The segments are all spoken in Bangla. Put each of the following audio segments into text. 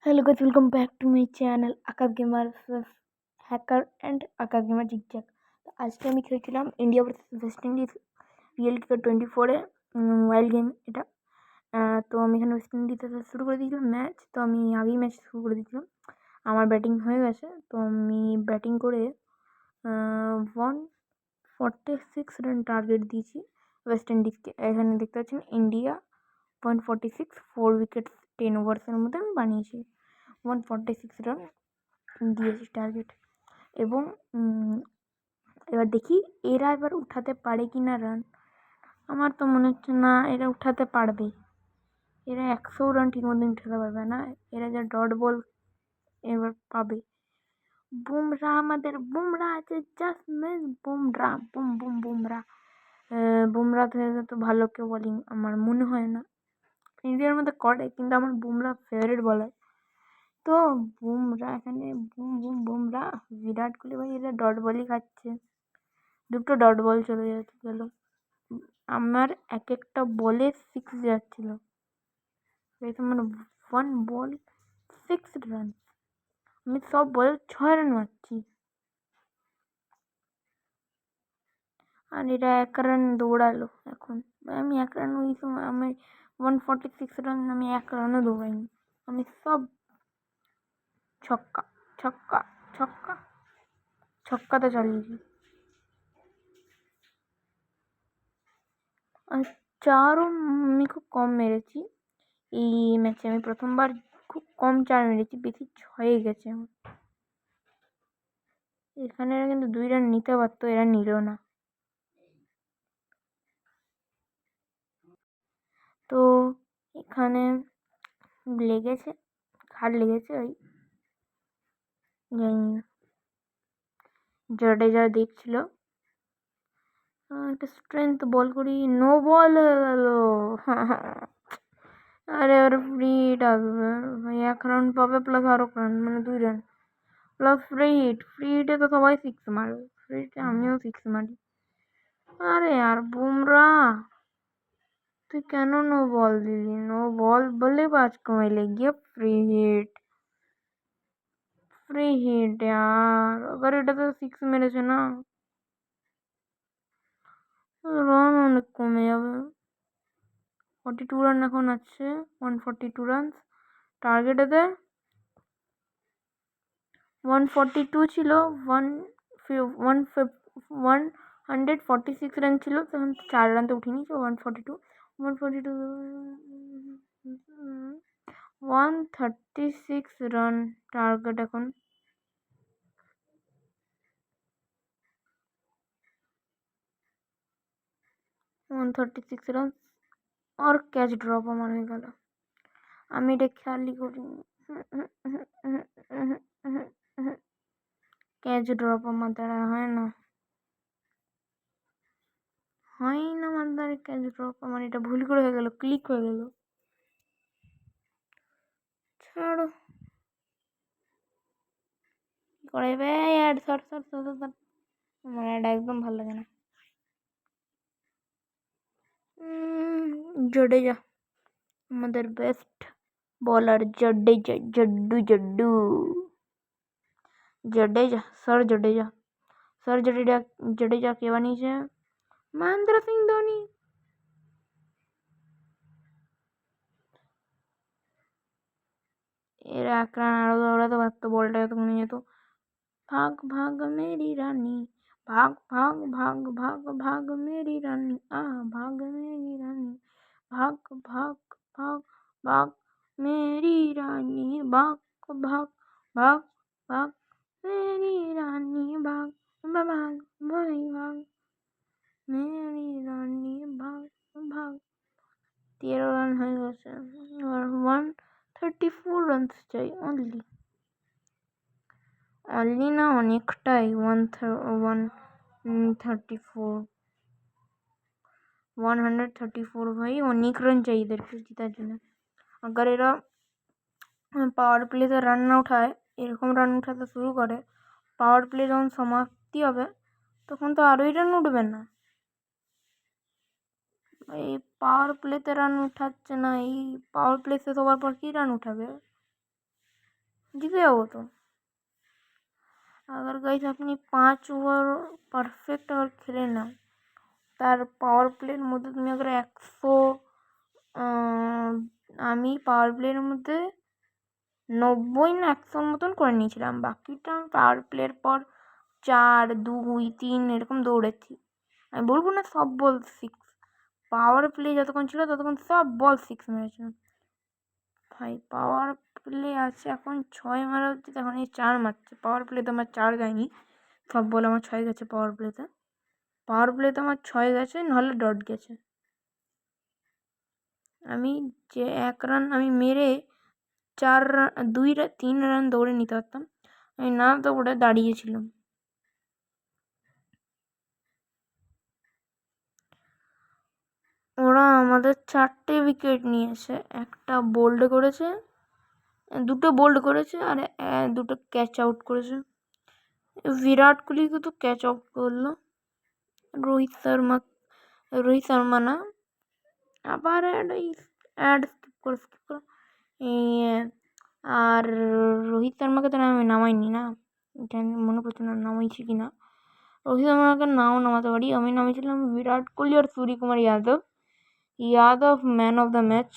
Hello guys, welcome back to my channel Akash gamer hacker and Akash gamer zigzag. তো আজকে আমি খেলছিলাম India versus West Indies real cricket 24-এ মোবাইল গেম এটা। তো আমি এখানে ওয়েস্ট ইন্ডিজের সাথে শুরু করে দিয়েছিলাম ম্যাচ। তো আমি আগেই ম্যাচ শুরু করে দিয়েছিলাম, আমার ব্যাটিং হয়ে গেছে। তো আমি ব্যাটিং করে 146 রান টার্গেট দিয়েছি ওয়েস্ট ইন্ডিজকে। এখানে দেখতে পাচ্ছেন ইন্ডিয়া 146, 4 উইকেট 10 ওভার্সের মধ্যে আমি বানিয়েছি। 146 রান দিয়েছি টার্গেট। এবং এবার দেখি এরা এবার উঠাতে পারে কি না রান। আমার তো মনে হচ্ছে না এরা উঠাতে পারবে। এরা 100 রান ঠিক মতন উঠাতে পারবে না। এরা যা ডট বল এবার পাবে। বুমরা, আমাদের বুমরা আছে, just miss Bumrah, boom boom Bumrah. Bumrah থেকে তো ভালো কেউ বোলিং আমার মনে হয় না। ইন্ডিয়ার মধ্যে করে, কিন্তু আমার বুমরা ফেভারিট বলার। তো বুমরা এখানে বুম বুম বুমরা, বিরাট কোহলি ভাই এরা ডট বলই খাচ্ছে। দুটো ডট বল চলে গেল। আমার এক একটা বলে 6 যাচ্ছিল। আমার 1 বল 6 রান, আমি সব বলে 6 রান মারছি। আর এরা 1 রান দৌড়ালো এখন। আমি 1 রান, ওই সময় আমি 146 রান, আমি 1 রানও দৌড়াইনি। আমি সব ছক্কা ছক্কা ছক্কা ছক্কাতে চালিয়েছি। আর 4ও আমি খুব কম মেরেছি এই ম্যাচে। আমি প্রথমবার খুব কম 4 মেরেছি, বেশি 6 গেছে আমার। এখানে এরা কিন্তু 2 রান নিতে পারতো, এরা নিল না। তো এখানে লেগেছে, খাট লেগেছে, ওই জানি না। জাডেজা দেখছিল, একটা স্ট্রেংথ বল করি, নো বল হয়ে গেল। আরে ওর ফ্রি হিট আসবে ভাই, 1 রান পাবে প্লাস আরো রান, মানে 2 run plus free hit. Free হিটে তো সবাই 6 মারবে, ফ্রি হিটে আমিও 6 মারি। আরে আর বুমরা, তুই কেন নো বল দিলি? নো বল বলে বাজ কমাইলে গিয়ে ফ্রি হিট। ফ্রি হিট यार, अगर এটাতে 6 মেরেছে না, রান অনেক কমে যাবে। 42 রান এখন আছে, 142 রান টার্গেট। এদের 142 ছিল, 146 রান ছিল, তখন 4 রান তো উঠে নিয়েছে। 142 136 রান টার্গেট এখন। ওয়ান 36 রান আর ক্যাচ ড্রপ আমার হয়ে গেল। আমি এটা খেয়ালই করিনি। ক্যাচ ড্রপ আমার দ্বারা হয় না, আমার দ্বারা ক্যাচ ড্রপ। আমার এটা ভুল করে হয়ে গেল, ক্লিক হয়ে গেল। ছাড়ো, কি করে অ্যাড সর সর সর সর। আমার অ্যাড একদম ভালো লাগে না। জাডেজা আমাদের বেস্ট বলার, জাডেজা, জড্ডু জড্ডু জাডেজা, স্যার জাডেজা, স্যার জাডেজা। জাডেজা কে বানিয়েছে? মহেন্দ্র সিং ধোনি। এরা 1 রান আরো দৌড়াতে পারতো, বলটা এতক্ষণ যেত। ভাগ ভাগ মেরি রানী, ভাগ ভাগ ভাগ ভাগ ভাগ মেরি রানী, ভাগ মেরি রানী, ভাগ ভাগ ভাগ ভাগ মেরি রানী, ভাগ ভাগ ভাগ ভাগ মেরি রানী, ভাগ ভাগ ভাই ভাগ মেরি রানী, ভাগ ভাগ। 13 রান হয়ে গেছে, আর 134 রান চাই অনলি। অনলি না, অনেকটাই। 134 ভাই, অনেক রান চাই এদেরকে জেতার জন্য। আগার এরা পাওয়ার প্লেতে রান না উঠায়, এরকম রান উঠাতে শুরু করে, পাওয়ার প্লে যখন সমাপ্তি হবে তখন তো আরোই রান উঠবে না। এই পাওয়ার প্লেতে রান উঠাচ্ছে না, এই পাওয়ার প্লে শেষ হওয়ার পর কি রান উঠাবে? জিতে যাবো তো। अगर गाइस আপনি 5 ওভার পারফেক্ট अगर খেলে নাও, তার পাওয়ার প্লের মধ্যে তুমি अगर 100, আমি পাওয়ার প্লের মধ্যে 90 না 100 মতন করে নিয়েছিলাম। বাকিটা আমি পাওয়ার প্লের পর 4, 2, 3 এরকম দৌড়েছি। আমি বলবো না সব বল 6, পাওয়ার প্লে যতক্ষণ ছিল ততক্ষণ সব বল 6 মেরেছিলাম। ভাই পাওয়ার প্লে আছে এখন 6 মারা হচ্ছে, তখন এই 4 মারছে। পাওয়ার প্লেতে আমার 4 যায়নি, সব বল আমার 6 গেছে পাওয়ার প্লেতে। পাওয়ার প্লেতে আমার 6 গেছে, নাহলে ডট গেছে। আমি যে 1 রান আমি মেরে 3 রান দৌড়ে নিতে পারতাম, আমি না দৌড়ে দাঁড়িয়েছিলাম। ওরা আমাদের 4টে উইকেট নিয়েছে, একটা বোল্ড করেছে, 2টো বোল্ড করেছে আর 2টো ক্যাচ আউট করেছে। বিরাট কোহলিকে তো ক্যাচ আউট করলো, রোহিত শর্মা না, আবার অ্যাড স্কিপ করে আর রোহিত শর্মাকে তো আমি নামাইনি না, এটা মনে পড়ছে না নামাইছি কি না। রোহিত শর্মাকে নাও নামাতে পারি, আমি নামিয়েছিলাম বিরাট কোহলি আর Suryakumar Yadav man of the match,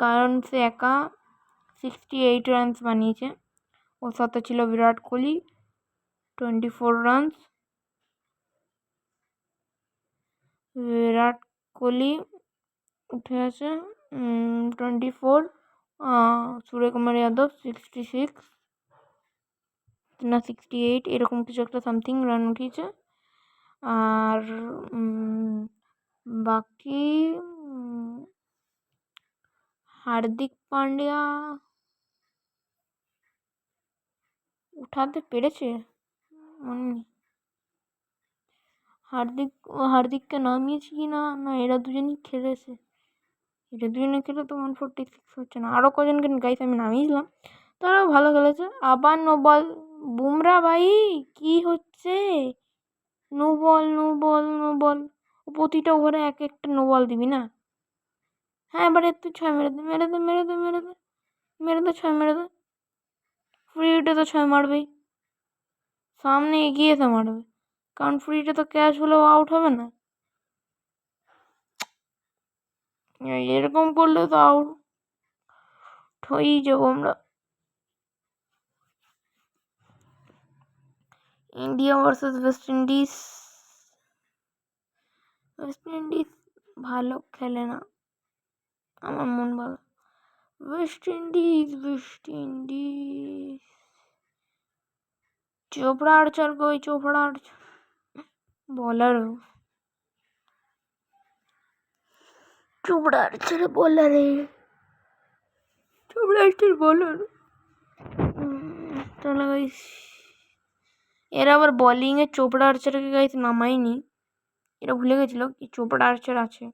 কারণ সে একা 68 রানস বানিয়েছে। ওর সাথে ছিল বিরাট কোহলি 24 রানস। বিরাট কোহলি উঠে আছে 24, সূর্যকুমার যাদব 66 না 68 এরকম কিছু একটা সামথিং রান উঠিয়েছে। আর বাকি হার্দিক পান্ডিয়া উঠাতে পেরেছে মনে নেই। হার্দিককে নামিয়েছি কি না, না এরা দুজনই খেলেছে। এরা দুজনে খেলে তো 146 হচ্ছে না। আরও কজনকে গাইস আমি নামিয়েছিলাম, তারাও ভালো খেলেছে। আবার নো বল, বুমরা ভাই কি হচ্ছে, no ball no ball no ball, প্রতিটা ওভারে এক একটা নো বল দিবি না। হ্যাঁ এবার একটু 6 মেরে দে, মেরে দে মেরে দে মেরে দে মেরে দে 6 মেরে দে। ফ্রি হিটে তো 6 মারবেই, সামনে এগিয়ে এসে মারবে, কারণ ফ্রি হিটে তো ক্যাচ হলেও আউট হবে না। এরকম করলে তো আউট হয়েই যাবো আমরা। India versus West Indies. West Indies ভালো খেলে না, আমার মন ভালো। ওয়েস্ট ইন্ডিজ চোপড়া আর্চার কই, চোপড়া আর্চার বলার, চোপড়া আর্চার বলারে, চোপড়া আর্চার বলার। তাহলে গাইস এরা আবার বোলিংয়ে চোপড়া আর্চারকে গাইস নামায়নি, এরা ভুলে গেছিল কি চোপড়া আর্চার আছে।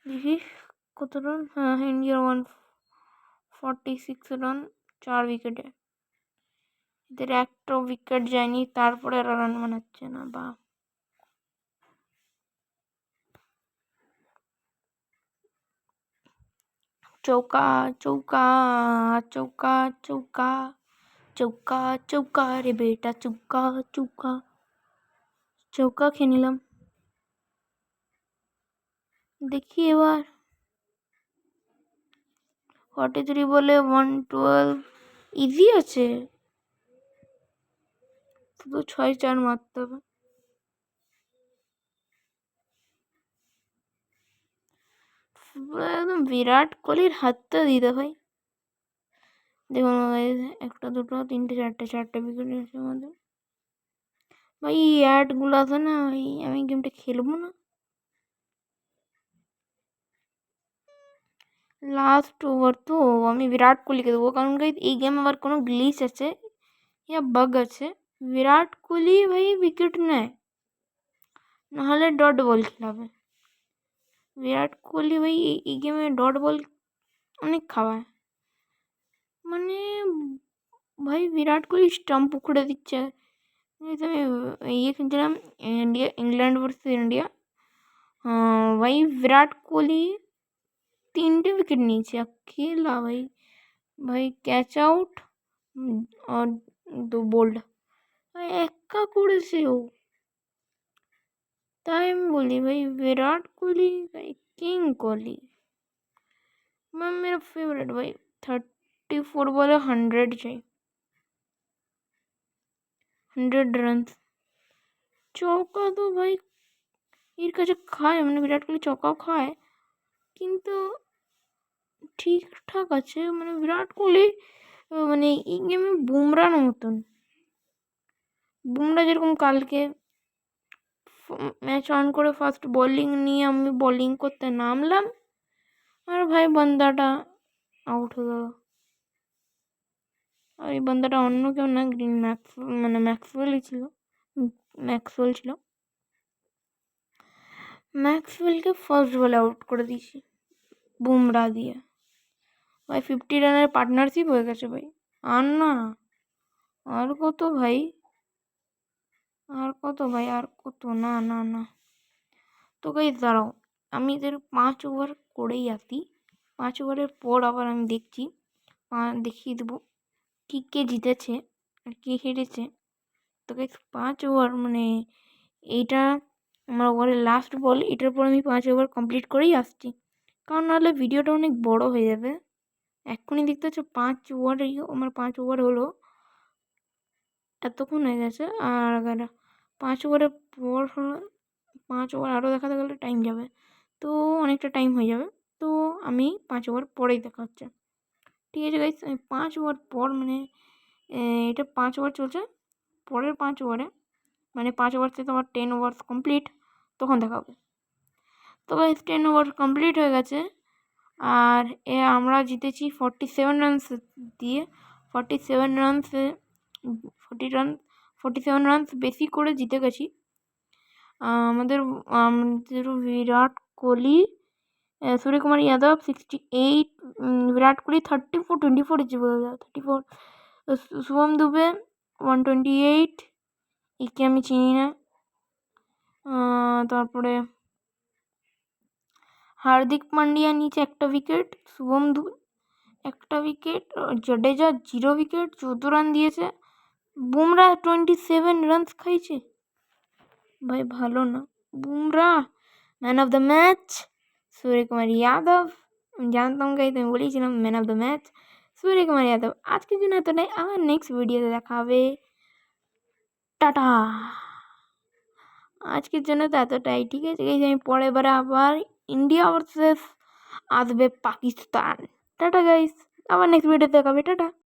দেখি কত রান, হ্যাঁ ইন্ডিয়ার 146 রান 4 উইকেটে, এদের একটা উইকেট যায়নি, তারপরে এরা রান বানাচ্ছে না। বা চৌকা চৌকা চৌকা চৌকা চৌকা চৌকা রে বেটা চৌকা চৌকা, চৌকা খেয়ে নিলাম। দেখি এবার 43 বলে 112 ইজি আছে, শুধু 6-4 মারতে হবে। একদম বিরাট কোহলির হাতটা দিতে ভাই। দেখুন একটা দুটো তিনটে চারটে উইকেট আছে আমাদের। ভাই অ্যাডগুলো আছে না ভাই, আমি গেমটা খেলবো না। লাস্ট ওভার তো আমি বিরাট কোহলিকে দেবো, কারণ গাইস এই গেম আমার কোনো গ্লিচ আছে ইয়া বাগ আছে। বিরাট কোহলি ভাই উইকেট নেয়, নাহলে ডট বল খেলাবে। বিরাট কোহলি ভাই এই গেমে ডট বল অনেক খাওয়ায়, মানে ভাই বিরাট কোহলি স্টাম্প উখড়ে দিচ্ছে। আমি ইয়ে খেলছিলাম ইংল্যান্ড ভার্সেস ইন্ডিয়া, भाई विराट कोहली 3টে विकेट নিয়েছে अकेला भाई भाई कैच आउट और 2 बोल्ड भाई একা করেছে ও। তাই আমি বলি भाई विराट कोहली भाई किंग कोहली मैं मेरा फेवरेट भाई 34 বলে 100 চাই 100 রানস চৌকা তো ভাই এর কাছে খায় মানে বিরাট কোহলি চৌকাও খায় কিন্তু ঠিকঠাক আছে মানে বিরাট কোহলি মানে এই গেমে বুমরার মতন বুমরা যেরকম কালকে ম্যাচ অন করে ফার্স্ট বোলিং নিয়ে আমি বোলিং করতে নামলাম আর ভাই বান্দাটা আউট হয়ে গেল। আর এই বান্দাটা অন্য কেউ না গ্রিন ম্যাক্সওয়েলই ছিল ম্যাক্সওয়েল ছিল ম্যাক্সওয়েলকে ফার্স্ট বলে আউট করে দিয়েছি বুমরা দিয়ে ভাই 50 রানের পার্টনারশিপ হয়ে গেছে ভাই। আর না আর কত ভাই আর কত ভাই আর কত না না না তো গাইস দাঁড়াও আমি এদের 5 ওভার করেই আসি 5 ওভারের পর আবার আমি দেখছি দেখিয়ে দেবো কি কে জিতেছে আর কে হেরেছে। তো গাইস 5 ওভার মানে এইটা আমার ওভারের লাস্ট বল এটার পর আমি 5 ওভার কমপ্লিট করেই আসছি কারণ নাহলে ভিডিওটা অনেক বড় হয়ে যাবে। এক্ষুনি দেখতে পাচ্ছ 5 ওভারেই আমার 5 ওভার হলো এতক্ষণ হয়ে গেছে আর 5 ওভারের পর হলো 5 ওভার আরও দেখাতে গেলে টাইম যাবে তো অনেকটা টাইম হয়ে যাবে তো আমি 5 ওভার পরেই দেখা হচ্ছে ঠিক আছে গাইস। আমি 5 ওভার পর মানে এটা 5 ওভার চলছে পরের 5 ওভারে মানে 5 ওভার থেকে আমার 10 ওভার্স কমপ্লিট তখন দেখা হবে। তো গাইস 10 ওভার কমপ্লিট হয়ে গেছে আর আমরা জিতেছি 47 রানস দিয়ে 47 রানস বেশি করে জিতে গেছি। আমাদের বিরাট কোহলি सूर्यकुमार यादव 68 विराट कोहली 24 হচ্ছে বলে 34 শুভম দুবে 128 একে আমি চিনি না। তারপরে হার্দিক পান্ডিয়া নিচে একটা উইকেট শুভম দুবে একটা উইকেট জাডেজা 0 উইকেট 14 রান দিয়েছে বুমরা 27 রানস খাইছে ভাই ভালো না Bumrah man of the match Suryakumar Yadav জানতাম গাইস আমি বলেছিলাম man of the match Suryakumar Yadav. আজকের জন্য এতটাই আবার নেক্সট ভিডিওতে দেখা হবে টাটা। আজকের জন্য তো এতটাই ঠিক আছে গাইস আমি পরের বারে আবার ইন্ডিয়া ভার্সেস আসবে পাকিস্তান টাটা গাইস আবার নেক্সট ভিডিওতে দেখা হবে টাটা।